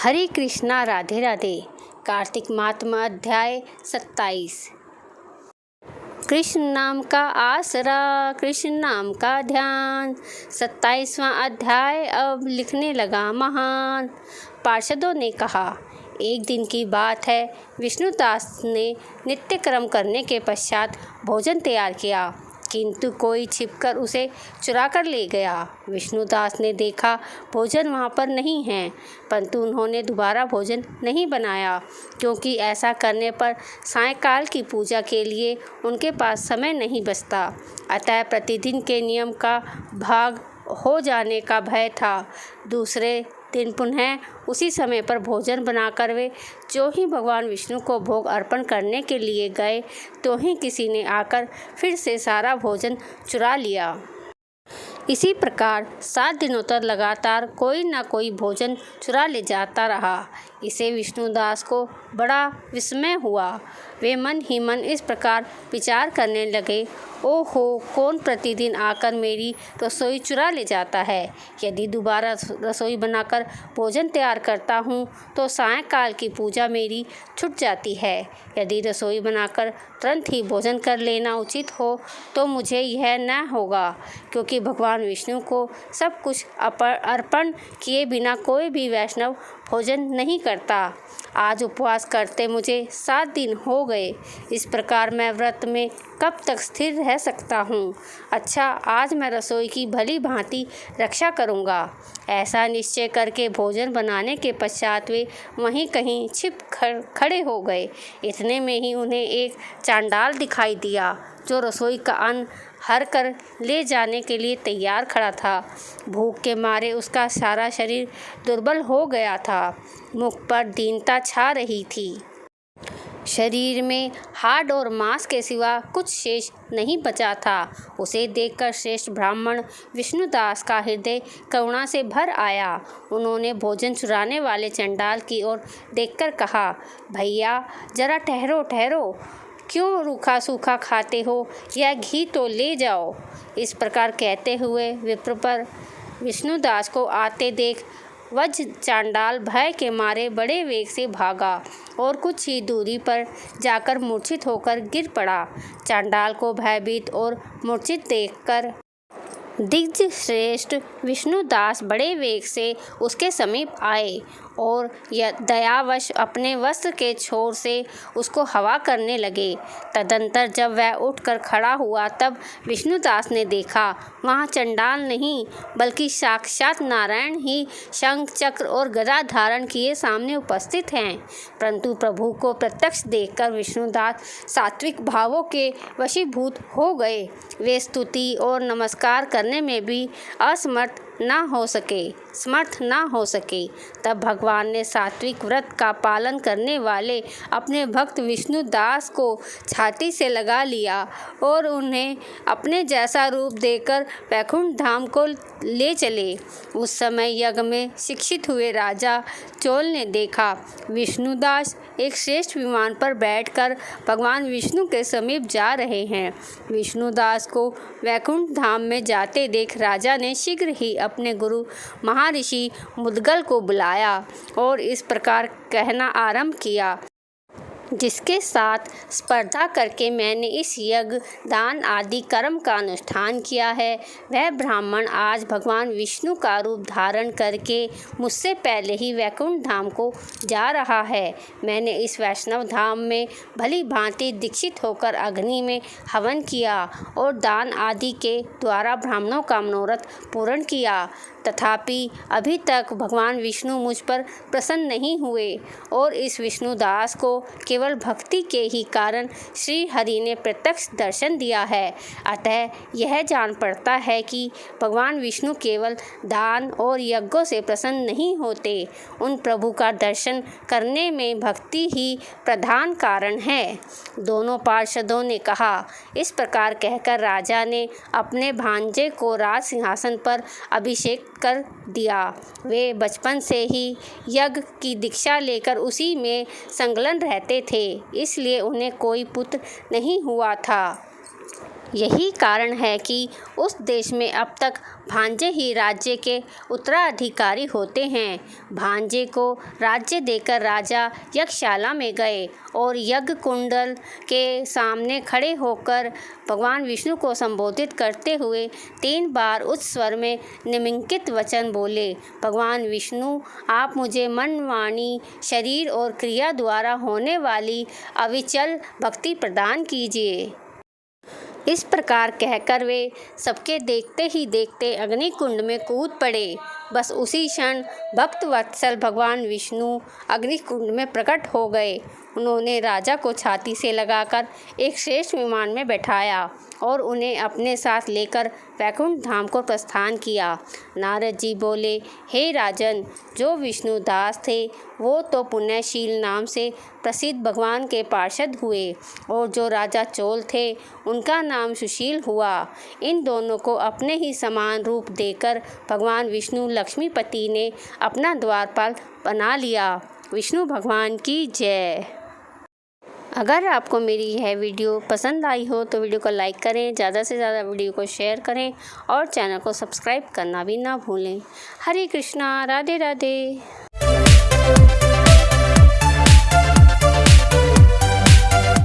हरे कृष्णा राधे राधे। कार्तिक मातम अध्याय 27। कृष्ण नाम का आसरा, कृष्ण नाम का ध्यान। 27वां अध्याय अब लिखने लगा महान। पार्षदों ने कहा, एक दिन की बात है, विष्णुदास ने नित्य कर्म करने के पश्चात भोजन तैयार किया, किंतु कोई छिपकर उसे चुरा कर ले गया। विष्णुदास ने देखा भोजन वहाँ पर नहीं है, परंतु उन्होंने दोबारा भोजन नहीं बनाया, क्योंकि ऐसा करने पर सायंकाल की पूजा के लिए उनके पास समय नहीं बचता। अतः प्रतिदिन के नियम का भाग हो जाने का भय था। दूसरे दिन पुनः उसी समय पर भोजन बनाकर वे जो ही भगवान विष्णु को भोग अर्पण करने के लिए गए, तो ही किसी ने आकर फिर से सारा भोजन चुरा लिया। इसी प्रकार 7 दिनों तक लगातार कोई न कोई भोजन चुरा ले जाता रहा। इसे विष्णुदास को बड़ा विस्मय हुआ। वे मन ही मन इस प्रकार विचार करने लगे, ओहो, कौन प्रतिदिन आकर मेरी रसोई चुरा ले जाता है। यदि दोबारा रसोई बनाकर भोजन तैयार करता हूँ तो सायंकाल की पूजा मेरी छूट जाती है। यदि रसोई बनाकर तुरंत ही भोजन कर लेना उचित हो तो मुझे यह न होगा, क्योंकि भगवान विष्णु को सब कुछ अर्पण किए बिना कोई भी वैष्णव भोजन नहीं करता। आज उपवास करते मुझे 7 दिन हो गए। इस प्रकार मैं व्रत में कब तक स्थिर रह सकता हूँ। अच्छा, आज मैं रसोई की भली भांति रक्षा करूँगा। ऐसा निश्चय करके भोजन बनाने के पश्चात वे वहीं कहीं छिप खड़े हो गए। इतने में ही उन्हें एक चांडाल दिखाई दिया, जो रसोई का अन्न हर कर ले जाने के लिए तैयार खड़ा था। भूख के मारे उसका सारा शरीर दुर्बल हो गया था। मुख पर दीनता छा रही थी। शरीर में हाड़ और मांस के सिवा कुछ शेष नहीं बचा था। उसे देखकर श्रेष्ठ ब्राह्मण विष्णुदास का हृदय करुणा से भर आया। उन्होंने भोजन चुराने वाले चंडाल की ओर देखकर कहा, भैया जरा ठहरो ठहरो, क्यों रूखा सूखा खाते हो, यह घी तो ले जाओ। इस प्रकार कहते हुए विप्र पर विष्णुदास को आते देख वज चांडाल भय के मारे बड़े वेग से भागा और कुछ ही दूरी पर जाकर मूर्छित होकर गिर पड़ा। चांडाल को भयभीत और मूर्छित देखकर दिग्ज श्रेष्ठ विष्णुदास बड़े वेग से उसके समीप आए और दयावश अपने वस्त्र के छोर से उसको हवा करने लगे। तदंतर जब वह उठकर खड़ा हुआ तब विष्णुदास ने देखा वहाँ चंडाल नहीं बल्कि साक्षात नारायण ही शंख चक्र और गदा धारण किए सामने उपस्थित हैं। परंतु प्रभु को प्रत्यक्ष देखकर विष्णुदास सात्विक भावों के वशीभूत हो गए। वे स्तुति और नमस्कार करने में भी समर्थ ना हो सके। तब भगवान ने सात्विक व्रत का पालन करने वाले अपने भक्त विष्णुदास को छाती से लगा लिया और उन्हें अपने जैसा रूप देकर वैकुंठ धाम को ले चले। उस समय यज्ञ में शिक्षित हुए राजा चोल ने देखा विष्णुदास एक श्रेष्ठ विमान पर बैठकर भगवान विष्णु के समीप जा रहे हैं। विष्णुदास को वैकुंठ धाम में जाते देख राजा ने शीघ्र ही अपने गुरु महर्षि मुद्गल को बुलाया और इस प्रकार कहना आरंभ किया, जिसके साथ स्पर्धा करके मैंने इस यज्ञ दान आदि कर्म का अनुष्ठान किया है, वह ब्राह्मण आज भगवान विष्णु का रूप धारण करके मुझसे पहले ही वैकुंठ धाम को जा रहा है। मैंने इस वैष्णव धाम में भली भांति दीक्षित होकर अग्नि में हवन किया और दान आदि के द्वारा ब्राह्मणों का मनोरथ पूर्ण किया, तथापि अभी तक भगवान विष्णु मुझ पर प्रसन्न नहीं हुए और इस विष्णुदास को केवल भक्ति के ही कारण श्री हरि ने प्रत्यक्ष दर्शन दिया है। अतः यह जान पड़ता है कि भगवान विष्णु केवल दान और यज्ञों से प्रसन्न नहीं होते। उन प्रभु का दर्शन करने में भक्ति ही प्रधान कारण है। दोनों पार्षदों ने कहा। इस प्रकार कहकर राजा ने अपने भांजे को राज सिंहासन पर अभिषेक कर दिया। वे बचपन से ही यज्ञ की दीक्षा लेकर उसी में संलग्न रहते थे, इसलिए उन्हें कोई पुत्र नहीं हुआ था। यही कारण है कि उस देश में अब तक भांजे ही राज्य के उत्तराधिकारी होते हैं। भांजे को राज्य देकर राजा यज्ञशाला में गए और यज्ञ कुंडल के सामने खड़े होकर भगवान विष्णु को संबोधित करते हुए 3 बार उच्च स्वर में निम्नलिखित वचन बोले। भगवान विष्णु, आप मुझे मन, वाणी, शरीर और क्रिया द्वारा होने वाली अविचल भक्ति प्रदान कीजिए। इस प्रकार कहकर वे सबके देखते ही देखते अग्निकुंड में कूद पड़े। बस उसी क्षण भक्त वत्सल भगवान विष्णु अग्निकुंड में प्रकट हो गए। उन्होंने राजा को छाती से लगाकर एक श्रेष्ठ विमान में बैठाया और उन्हें अपने साथ लेकर वैकुंठ धाम को प्रस्थान किया। नारद जी बोले, हे राजन, जो विष्णु दास थे वो तो पुण्यशील नाम से प्रसिद्ध भगवान के पार्षद हुए और जो राजा चोल थे उनका नाम सुशील हुआ। इन दोनों को अपने ही समान रूप देकर भगवान विष्णु लक्ष्मीपति ने अपना द्वारपाल बना लिया। विष्णु भगवान की जय। अगर आपको मेरी यह वीडियो पसंद आई हो तो वीडियो को लाइक करें, ज़्यादा से ज़्यादा वीडियो को शेयर करें और चैनल को सब्सक्राइब करना भी ना भूलें। हरे कृष्णा, राधे राधे।